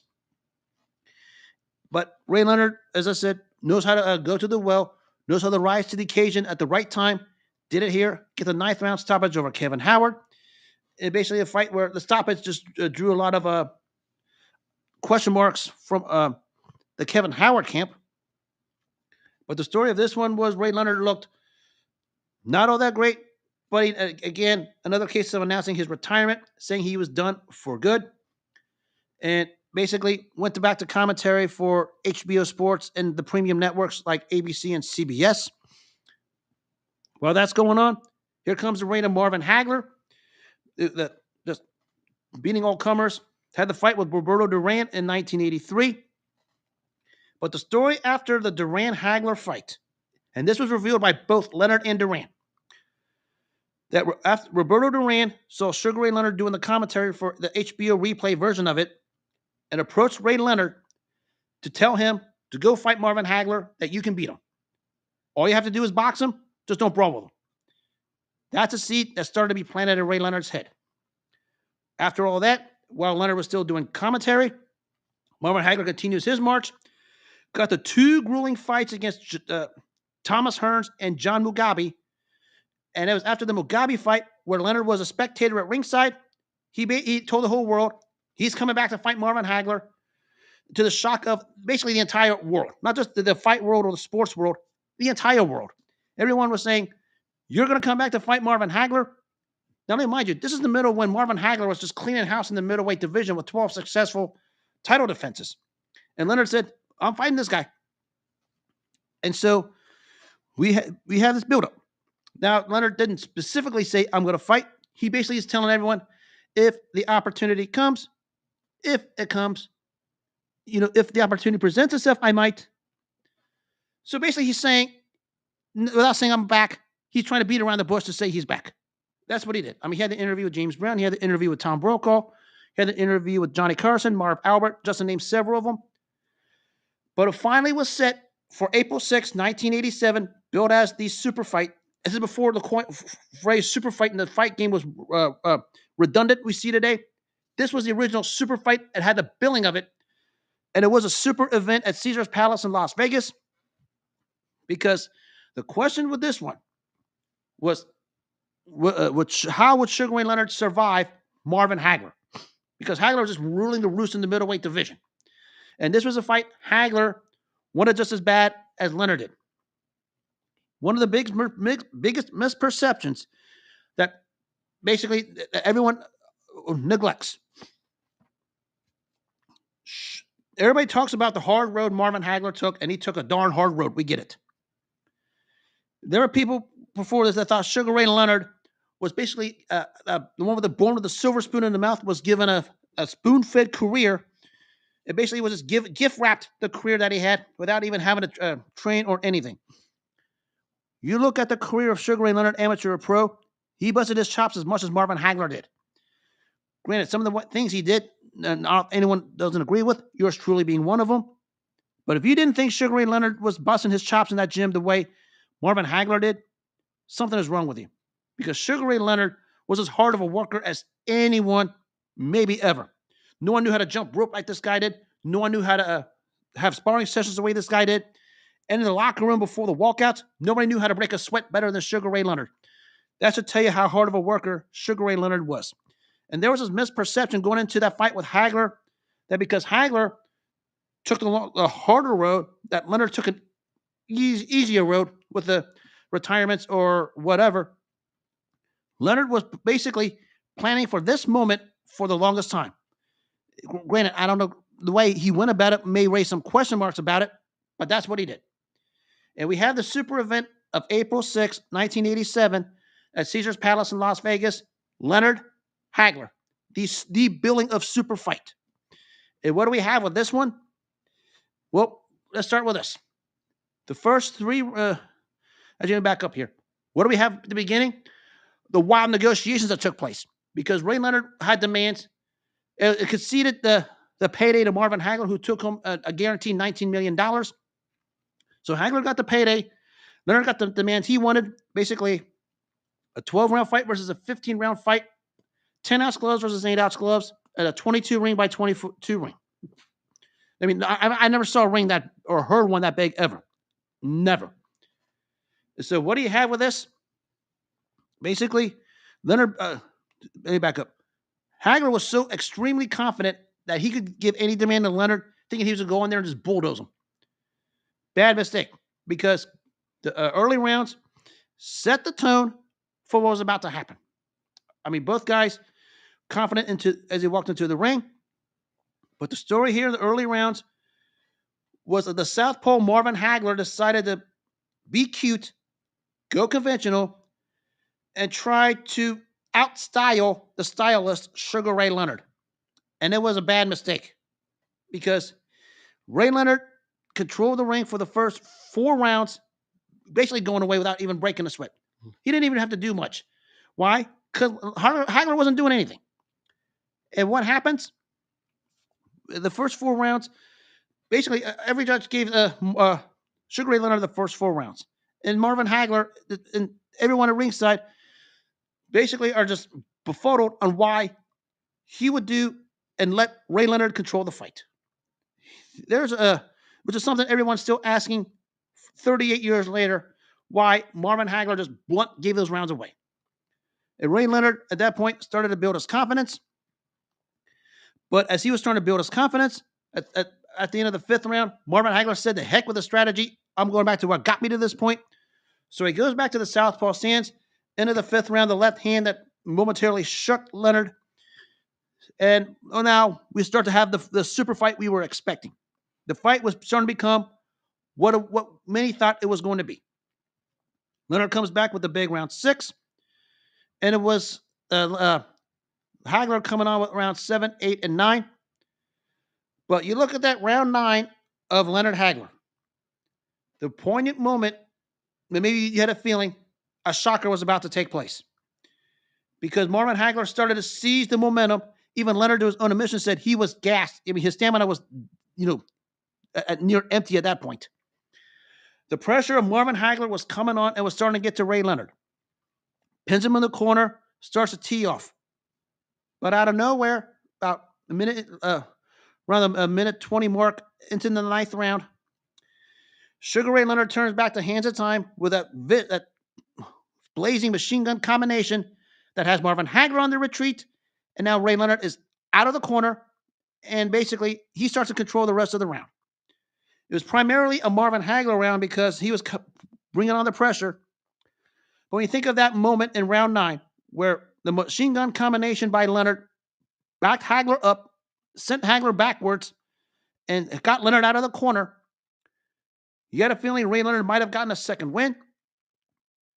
But Ray Leonard, as I said, knows how to go to the well, knows how to rise to the occasion at the right time. Did it here, get the 9th round stoppage over Kevin Howard. It basically a fight where the stoppage just drew a lot of question marks from the Kevin Howard camp. But the story of this one was Ray Leonard looked not all that great, but he, again, another case of announcing his retirement, saying he was done for good, and basically went back to commentary for HBO Sports and the premium networks like ABC and CBS. While that's going on, here comes the reign of Marvin Hagler, just beating all comers. Had the fight with Roberto Duran in 1983. But the story after the Duran-Hagler fight, and this was revealed by both Leonard and Duran, that after Roberto Duran saw Sugar Ray Leonard doing the commentary for the HBO replay version of it, and approached Ray Leonard to tell him to go fight Marvin Hagler that you can beat him. All you have to do is box him, just don't brawl with him. That's a seed that started to be planted in Ray Leonard's head. After all that, while Leonard was still doing commentary, Marvin Hagler continues his march, got the two grueling fights against Thomas Hearns and John Mugabe. And it was after the Mugabe fight where Leonard was a spectator at ringside. He told the whole world he's coming back to fight Marvin Hagler, to the shock of basically the entire world, not just the fight world or the sports world, the entire world. Everyone was saying, you're going to come back to fight Marvin Hagler? Now, let me remind you, this is the middle when Marvin Hagler was just cleaning house in the middleweight division with 12 successful title defenses. And Leonard said, I'm fighting this guy. And so we have this buildup. Now, Leonard didn't specifically say, I'm going to fight. He basically is telling everyone, if the opportunity comes, if it comes, if the opportunity presents itself, I might. So basically he's saying, without saying I'm back, he's trying to beat around the bush to say he's back. That's what he did. I mean, he had the interview with James Brown. He had the interview with Tom Brokaw. He had the interview with Johnny Carson, Marv Albert, just to name several of them. But it finally was set for April 6, 1987, billed as the super fight. This is before the phrase super fight in the fight game was redundant, we see today. This was the original super fight. It had the billing of it. And it was a super event at Caesar's Palace in Las Vegas. Because the question with this one was, how would Sugar Ray Leonard survive Marvin Hagler? Because Hagler was just ruling the roost in the middleweight division. And this was a fight Hagler wanted just as bad as Leonard did. One of the biggest misperceptions that basically everyone neglects. Everybody talks about the hard road Marvin Hagler took, and he took a darn hard road. We get it. There were people before this that thought Sugar Ray Leonard was basically the one with the born with the silver spoon in the mouth, was given a spoon-fed career. It basically was just gift-wrapped the career that he had without even having to train or anything. You look at the career of Sugar Ray Leonard, amateur or pro, he busted his chops as much as Marvin Hagler did. Granted, some of the things he did, not anyone doesn't agree with, yours truly being one of them. But if you didn't think Sugar Ray Leonard was busting his chops in that gym the way Marvin Hagler did, something is wrong with you. Because Sugar Ray Leonard was as hard of a worker as anyone, maybe ever. No one knew how to jump rope like this guy did. No one knew how to have sparring sessions the way this guy did. And in the locker room before the walkouts, nobody knew how to break a sweat better than Sugar Ray Leonard. That should tell you how hard of a worker Sugar Ray Leonard was. And there was this misperception going into that fight with Hagler, that because Hagler took the harder road, that Leonard took an easier road with the retirements or whatever. Leonard was basically planning for this moment for the longest time. Granted, I don't know, the way he went about it may raise some question marks about it, but that's what he did. And we have the super event of April 6, 1987 at Caesar's Palace in Las Vegas. Leonard Hagler, the billing of super fight. And what do we have with this one? Well, let's start with this. The first three, as you back up here, what do we have at the beginning? The wild negotiations that took place, because Ray Leonard had demands. It conceded the payday to Marvin Hagler, who took home a guaranteed $19 million. So Hagler got the payday. Leonard got the demands he wanted. Basically, a 12-round fight versus a 15-round fight. 10-ounce gloves versus 8-ounce gloves. At a 22 ring by 22 ring. I mean, I never saw a ring that, or heard one that big ever. Never. So what do you have with this? Basically, Leonard, let me back up. Hagler was so extremely confident that he could give any demand to Leonard, thinking he was going to go in there and just bulldoze him. Bad mistake, because the early rounds set the tone for what was about to happen. I mean, both guys confident as he walked into the ring. But the story here in the early rounds was that the Southpaw Marvin Hagler decided to be cute, go conventional, and try to outstyle the stylist Sugar Ray Leonard. And it was a bad mistake, because Ray Leonard controlled the ring for the first 4 rounds, basically going away without even breaking a sweat. He didn't even have to do much. Why? Because Hagler wasn't doing anything. And what happens? The first 4 rounds, Basically, every judge gave Sugar Ray Leonard the first 4 rounds, and Marvin Hagler and everyone at ringside basically are just befuddled on why he would do and let Ray Leonard control the fight. There's a which is something everyone's still asking 38 years later, why Marvin Hagler just blunt gave those rounds away. And Ray Leonard at that point started to build his confidence, but as he was starting to build his confidence, at the end of the 5th round, Marvin Hagler said, "The heck with the strategy. I'm going back to what got me to this point." So he goes back to the southpaw stance. End of the 5th round, the left hand that momentarily shook Leonard. And now we start to have the super fight we were expecting. The fight was starting to become what many thought it was going to be. Leonard comes back with the big round 6, and it was Hagler coming on with round 7, 8, and 9. But you look at that round 9 of Leonard Hagler, the poignant moment, maybe you had a feeling a shocker was about to take place. Because Marvin Hagler started to seize the momentum. Even Leonard, to his own admission, said he was gassed. I mean, his stamina was, at near empty at that point. The pressure of Marvin Hagler was coming on and was starting to get to Ray Leonard. Pins him in the corner, starts to tee off. But out of nowhere, about a minute, around a minute 20 mark into the 9th round, Sugar Ray Leonard turns back to hands of time with that blazing machine gun combination that has Marvin Hagler on the retreat, and now Ray Leonard is out of the corner, and basically he starts to control the rest of the round. It was primarily a Marvin Hagler round because he was bringing on the pressure. But when you think of that moment in round 9, where the machine gun combination by Leonard backed Hagler up, sent Hagler backwards, and got Leonard out of the corner, you had a feeling Ray Leonard might have gotten a second win.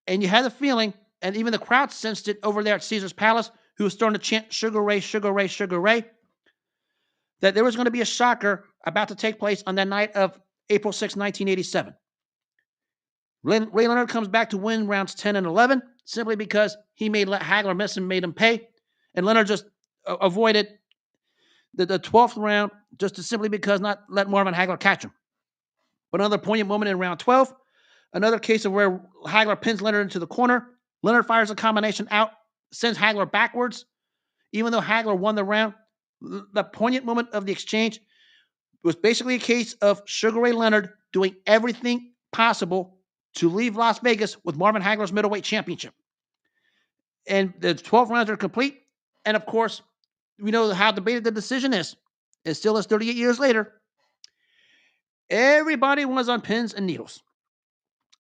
And you had the feeling, and even the crowd sensed it over there at Caesar's Palace, who was starting to chant Sugar Ray, Sugar Ray, Sugar Ray, that there was going to be a shocker about to take place on that night of April 6, 1987. Ray Leonard comes back to win rounds 10 and 11 simply because he made Hagler miss and made him pay. And Leonard just avoided the 12th round just to simply because not let Marvin Hagler catch him. But another poignant moment in round 12, another case of where Hagler pins Leonard into the corner. Leonard fires a combination out, sends Hagler backwards. Even though Hagler won the round, the poignant moment of the exchange was basically a case of Sugar Ray Leonard doing everything possible to leave Las Vegas with Marvin Hagler's middleweight championship. And the 12 rounds are complete. And of course, we know how debated the decision is. It still is 38 years later. Everybody was on pins and needles.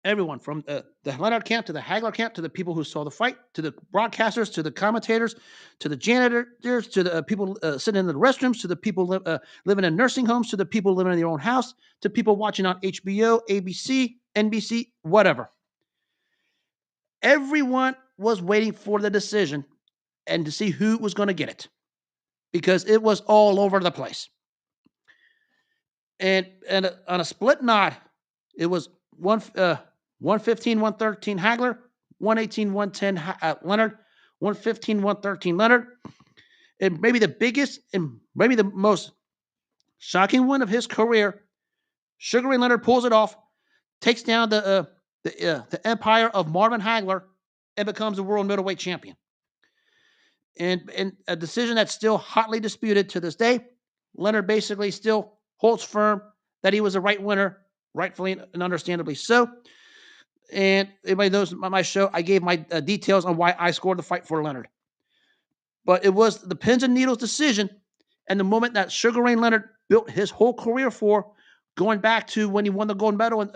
Everyone from the Leonard camp to the Hagler camp to the people who saw the fight, to the broadcasters, to the commentators, to the janitors, to the people sitting in the restrooms, to the people living in nursing homes, to the people living in their own house, to people watching on HBO, ABC, NBC, whatever. Everyone was waiting for the decision and to see who was going to get it because it was all over the place. And on a split nod, it was 115, 113 Hagler, 118, 110 Leonard, 115, 113 Leonard. And maybe the biggest and maybe the most shocking win of his career, Sugar Ray Leonard pulls it off, takes down the empire of Marvin Hagler, and becomes the world middleweight champion. And a decision that's still hotly disputed to this day. Leonard basically still holds firm that he was the right winner, rightfully and understandably so. And everybody knows on my show, I gave my details on why I scored the fight for Leonard. But it was the pins and needles decision and the moment that Sugar Ray Leonard built his whole career for, going back to when he won the gold medal in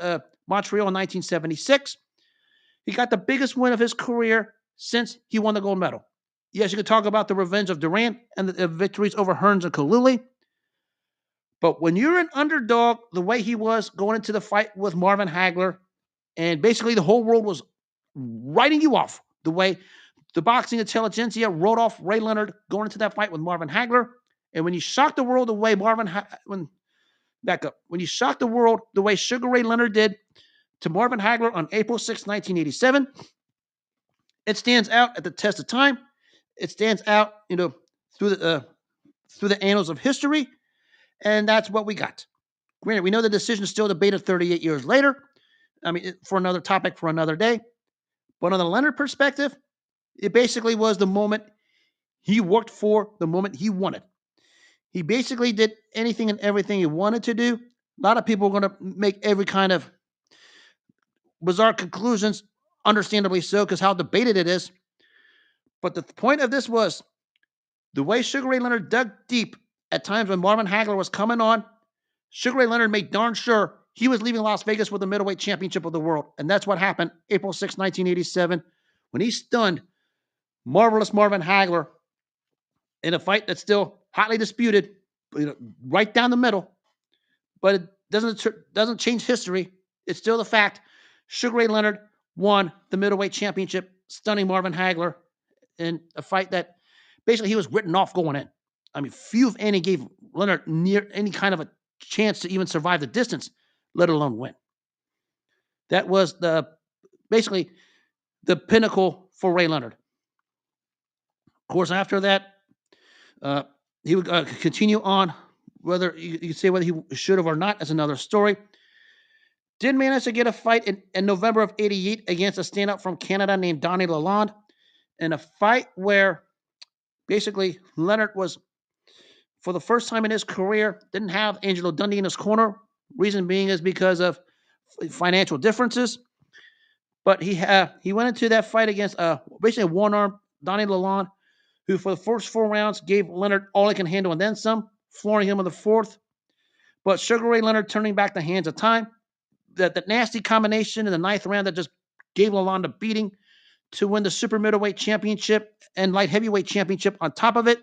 Montreal in 1976. He got the biggest win of his career since he won the gold medal. Yes, you could talk about the revenge of Durant and the victories over Hearns and Kaluli. But when you're an underdog, the way he was going into the fight with Marvin Hagler, and basically the whole world was writing you off, the way the boxing intelligentsia wrote off Ray Leonard going into that fight with Marvin Hagler. And when you shock the world the way when you shock the world the way Sugar Ray Leonard did to Marvin Hagler on April 6, 1987, it stands out at the test of time. It stands out, through the annals of history, and that's what we got. Granted, we know the decision is still debated 38 years later. I mean, for another topic for another day. But on the Leonard perspective, it basically was the moment he worked for, the moment he wanted. He basically did anything and everything he wanted to do. A lot of people are going to make every kind of bizarre conclusions, understandably so, because how debated it is. But the point of this was the way Sugar Ray Leonard dug deep at times when Marvin Hagler was coming on. Sugar Ray Leonard made darn sure he was leaving Las Vegas with the middleweight championship of the world. And that's what happened April 6, 1987, when he stunned Marvelous Marvin Hagler in a fight that's still hotly disputed, right down the middle. But it doesn't change history. It's still the fact Sugar Ray Leonard won the middleweight championship, stunning Marvin Hagler in a fight that basically he was written off going in. I mean, few if any gave Leonard near any kind of a chance to even survive the distance, let alone win. That was basically the pinnacle for Ray Leonard. Of course, after that, he would continue on. Whether you could say whether he should have or not is another story. Did manage to get a fight in November of '88 against a stand-up from Canada named Donnie Lalonde, in a fight where basically Leonard was, for the first time in his career, didn't have Angelo Dundee in his corner. Reason being is because of financial differences. But he went into that fight against basically a one-arm Donnie Lalonde, who for the first 4 rounds gave Leonard all he can handle and then some, flooring him in the fourth. But Sugar Ray Leonard turning back the hands of time. That nasty combination in the ninth round that just gave Lalonde a beating to win the super middleweight championship and light heavyweight championship on top of it.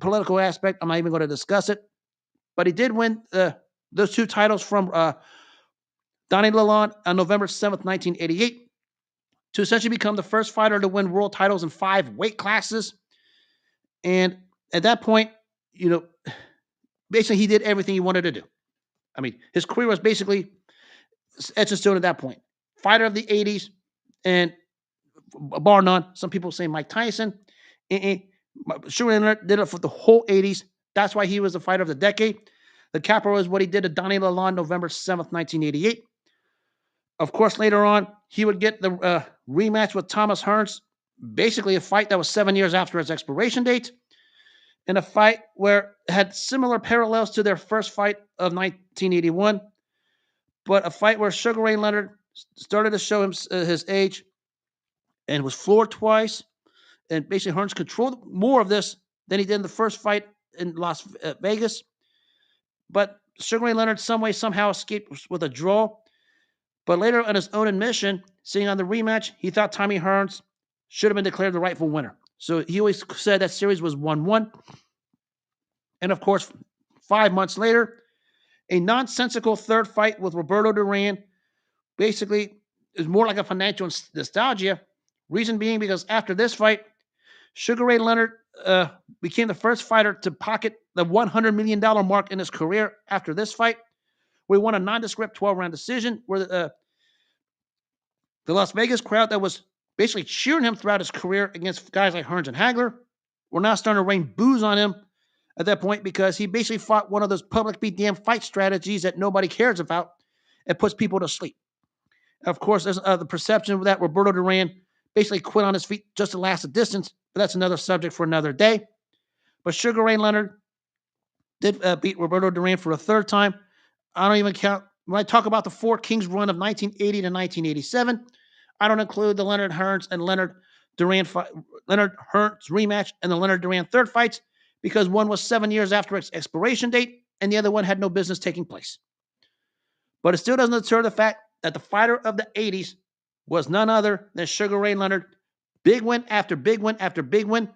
Political aspect, I'm not even going to discuss it. But he did win those two titles from Donnie Lalonde on November 7th, 1988, to essentially become the first fighter to win world titles in 5 weight classes. And at that point, basically he did everything he wanted to do. I mean, his career was basically etched in stone at that point. Fighter of the 80s, and bar none. Some people say Mike Tyson. Sugar Ray Leonard did it for the whole 80s. That's why he was the fighter of the decade. The capital is what he did to Donnie Lalonde November 7th, 1988. Of course, later on, he would get the rematch with Thomas Hearns, basically a fight that was 7 years after its expiration date, in a fight where it had similar parallels to their first fight of 1981, but a fight where Sugar Ray Leonard started to show him his age and was floored twice, and basically Hearns controlled more of this than he did in the first fight in Las Vegas. But Sugar Ray Leonard some way somehow escaped with a draw. But later, on his own admission, seeing on the rematch, he thought Tommy Hearns should have been declared the rightful winner. So he always said that series was 1-1. And of course, 5 months later, a nonsensical third fight with Roberto Duran basically is more like a financial nostalgia. Reason being because after this fight, Sugar Ray Leonard became the first fighter to pocket the $100 million mark in his career after this fight. We won a nondescript 12-round decision where the Las Vegas crowd that was basically cheering him throughout his career against guys like Hearns and Hagler were now starting to rain boos on him at that point because he basically fought one of those public be damned fight strategies that nobody cares about and puts people to sleep. Of course, there's the perception that Roberto Duran basically quit on his feet just to last the distance, but that's another subject for another day. But Sugar Ray Leonard did beat Roberto Duran for a third time. I don't even count. When I talk about the Four Kings run of 1980 to 1987, I don't include the Leonard Hearns and Leonard Hearns rematch and the Leonard Duran third fights because one was 7 years after its expiration date and the other one had no business taking place. But it still doesn't deter the fact that the fighter of the 80s was none other than Sugar Ray Leonard. Big win after big win after big win.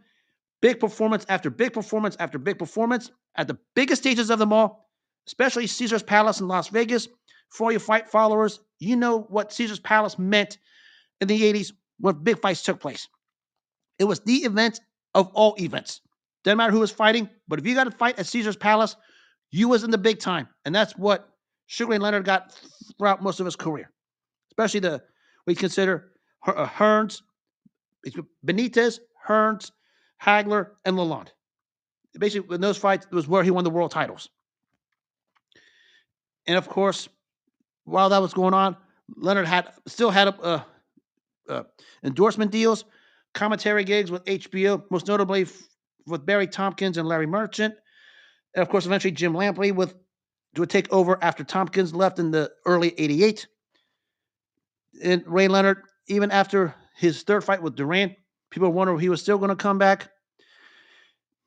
Big performance after big performance after big performance at the biggest stages of them all, especially Caesar's Palace in Las Vegas. For all you fight followers, you know what Caesar's Palace meant in the 80s when big fights took place. It was the event of all events. Doesn't matter who was fighting, but if you got to fight at Caesar's Palace, you was in the big time. And that's what Sugar Ray Leonard got throughout most of his career. Especially we consider Hearns, Benitez, Hearns, Hagler, and Lalonde. Basically, in those fights, it was where he won the world titles. And of course, while that was going on, Leonard had still had uh, endorsement deals, commentary gigs with HBO, most notably with Barry Tompkins and Larry Merchant, and of course, eventually Jim Lampley would take over after Tompkins left in the early '88. And Ray Leonard, even after his third fight with Duran, people wonder if he was still going to come back.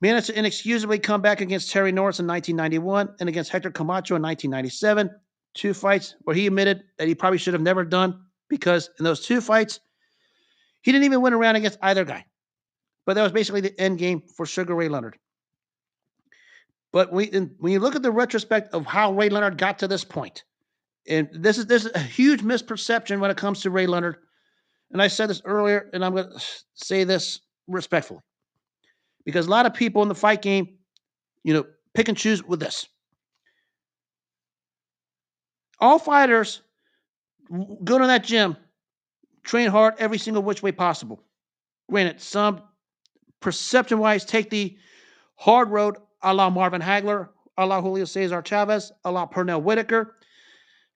Managed to inexcusably come back against Terry Norris in 1991 and against Hector Camacho in 1997. Two fights where he admitted that he probably should have never done because in those two fights, he didn't even win a round against either guy. But that was basically the end game for Sugar Ray Leonard. But when you look at the retrospect of how Ray Leonard got to this point, and this is a huge misperception when it comes to Ray Leonard. And I said this earlier, and I'm going to say this respectfully because a lot of people in the fight game, pick and choose with this. All fighters go to that gym, train hard every single which way possible. Granted, some perception wise take the hard road a la Marvin Hagler, a la Julio Cesar Chavez, a la Pernell Whitaker,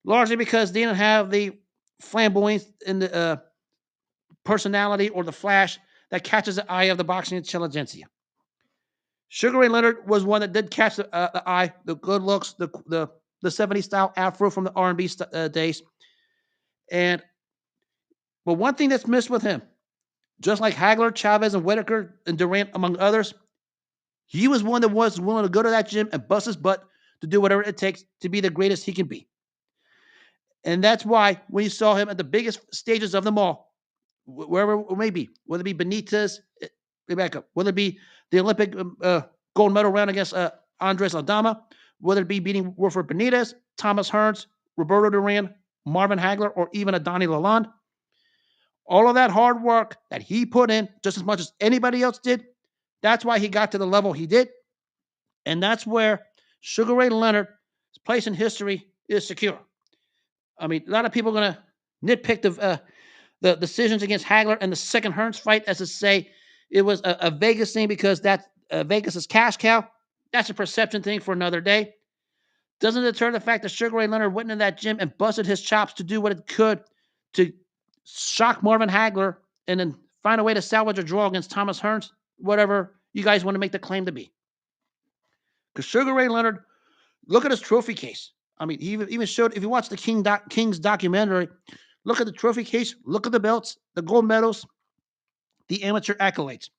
largely because they didn't have the flamboyance and the personality or the flash that catches the eye of the boxing intelligentsia. Sugar Ray Leonard was one that did catch the eye, the good looks, the 70s style afro from the R&B days. And but one thing that's missed with him, just like Hagler, Chavez, and Whitaker and Durant, among others, he was one that was willing to go to that gym and bust his butt to do whatever it takes to be the greatest he can be. And that's why when you saw him at the biggest stages of them all, wherever it may be, whether it be Benitez, Rebecca, whether it be the Olympic gold medal round against Andres Aldama, whether it be beating Wilfred Benitez, Thomas Hearns, Roberto Duran, Marvin Hagler, or even a Donnie Lalonde, all of that hard work that he put in just as much as anybody else did, that's why he got to the level he did. And that's where Sugar Ray Leonard's place in history is secure. I mean, a lot of people are going to nitpick the decisions against Hagler and the second Hearns fight as to say it was a Vegas thing because that's Vegas' cash cow. That's a perception thing for another day. Doesn't deter the fact that Sugar Ray Leonard went into that gym and busted his chops to do what it could to shock Marvin Hagler and then find a way to salvage a draw against Thomas Hearns, whatever you guys want to make the claim to be. Because Sugar Ray Leonard, look at his trophy case. I mean, he even showed, if you watch the King's documentary, look at the trophy case, look at the belts, the gold medals, the amateur accolades.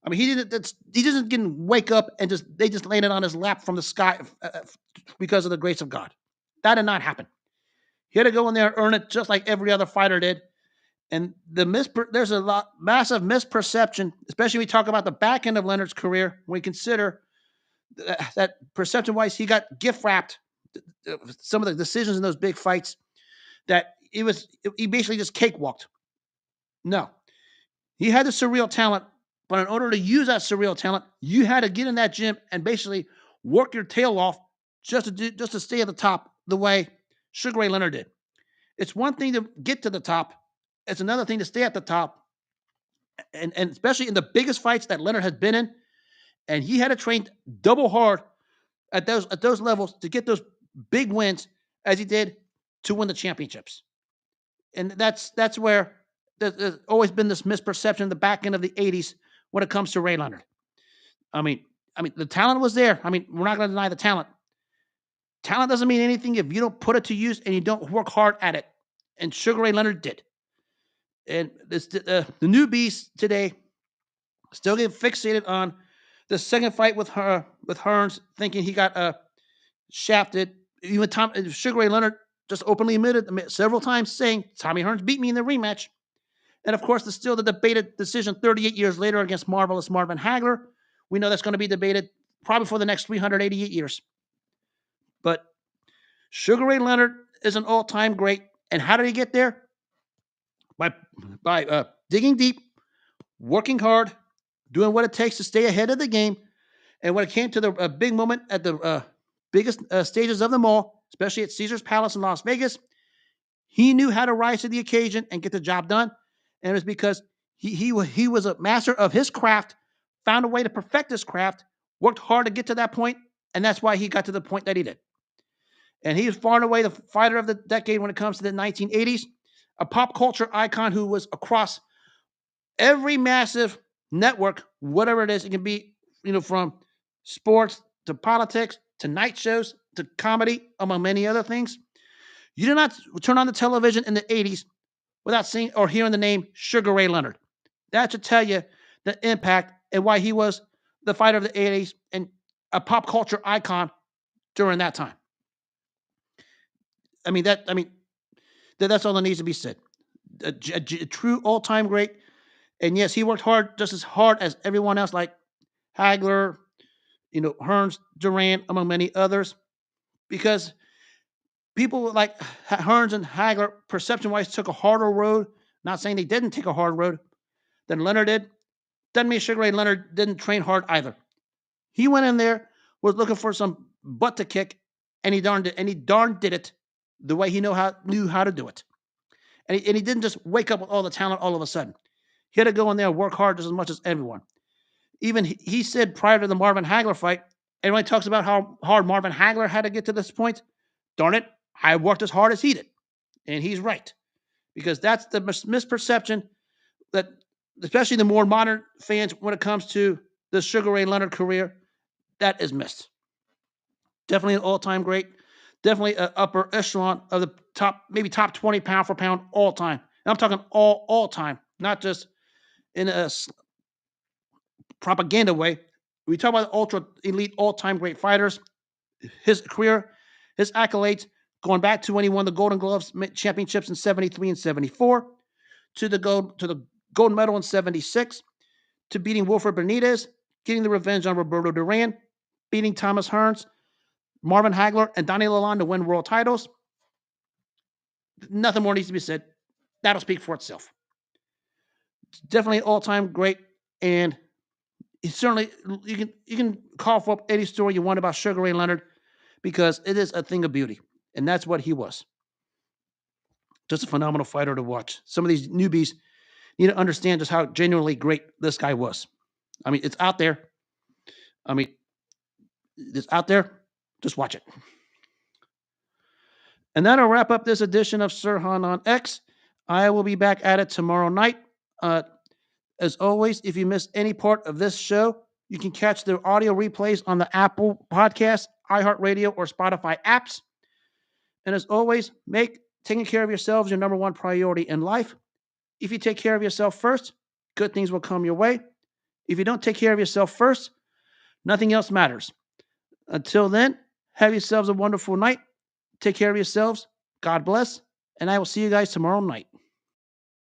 I mean, he didn't wake up and they just landed on his lap from the sky because of the grace of God. That did not happen. He had to go in there and earn it just like every other fighter did. And there's a massive misperception, especially when we talk about the back end of Leonard's career, when we consider that perception-wise, he got gift wrapped some of the decisions in those big fights that he basically just cakewalked. No, he had the surreal talent, but in order to use that surreal talent, you had to get in that gym and basically work your tail off just to stay at the top the way Sugar Ray Leonard did. It's one thing to get to the top; it's another thing to stay at the top, and especially in the biggest fights that Leonard has been in, and he had to train double hard at those levels to get those big wins as he did to win the championships. And that's where there's always been this misperception in the back end of the '80s when it comes to Ray Leonard. I mean, the talent was there. I mean, we're not going to deny the talent. Talent doesn't mean anything if you don't put it to use and you don't work hard at it. And Sugar Ray Leonard did. And the newbies today still get fixated on the second fight with Hearns, thinking he got shafted. Even Sugar Ray Leonard just openly admitted several times, saying Tommy Hearns beat me in the rematch. And of course, there's still the debated decision 38 years later against marvelous Marvin Hagler. We know that's going to be debated probably for the next 388 years. But Sugar Ray Leonard is an all-time great. And how did he get there? By digging deep, working hard, doing what it takes to stay ahead of the game. And when it came to the big moment at the biggest stages of them all, especially at Caesar's Palace in Las Vegas, he knew how to rise to the occasion and get the job done. And it was because he was a master of his craft, found a way to perfect his craft, worked hard to get to that point, and that's why he got to the point that he did. And he was far and away the fighter of the decade when it comes to the 1980s. A pop culture icon who was across every massive network, whatever it is. It can be, from sports to politics to night shows to comedy, among many other things. You did not turn on the television in the 80s without seeing or hearing the name Sugar Ray Leonard. That should tell you the impact and why he was the fighter of the 80s and a pop culture icon during that time. That's all that needs to be said. A true all-time great. And yes, he worked hard, just as hard as everyone else, like Hagler, Hearns, Duran, among many others, because people like Hearns and Hagler, perception-wise, took a harder road. Not saying they didn't take a hard road than Leonard did. Doesn't mean Sugar Ray Leonard didn't train hard either. He went in there, was looking for some butt to kick, and he darn did it the way he knew how to do it. And he didn't just wake up with all the talent all of a sudden. He had to go in there and work hard just as much as everyone. Even he said prior to the Marvin Hagler fight, everyone talks about how hard Marvin Hagler had to get to this point. Darn it, I worked as hard as he did. And he's right. Because that's the misperception that, especially the more modern fans, when it comes to the Sugar Ray Leonard career, that is missed. Definitely an all-time great. Definitely an upper echelon of the maybe top 20 pound for pound all time. And I'm talking all time, not just in a propaganda way. We talk about ultra elite all-time great fighters. His career, his accolades, going back to when he won the Golden Gloves championships in '73 and '74, to the gold medal in '76, to beating Wilfred Benitez, getting the revenge on Roberto Duran, beating Thomas Hearns, Marvin Hagler, and Donnie Lalonde to win world titles. Nothing more needs to be said. That'll speak for itself. It's definitely all-time great, and certainly you can call for any story you want about Sugar Ray Leonard because it is a thing of beauty, and that's what he was. Just a phenomenal fighter to watch. Some of these newbies need to understand just how genuinely great this guy was. I mean, it's out there. I mean, it's out there. Just watch it. And that'll wrap up this edition of Sirhan on X. I will be back at it tomorrow night. As always, if you missed any part of this show, you can catch the audio replays on the Apple Podcast, iHeartRadio, or Spotify apps. And as always, make taking care of yourselves your number one priority in life. If you take care of yourself first, good things will come your way. If you don't take care of yourself first, nothing else matters. Until then, have yourselves a wonderful night. Take care of yourselves. God bless. And I will see you guys tomorrow night.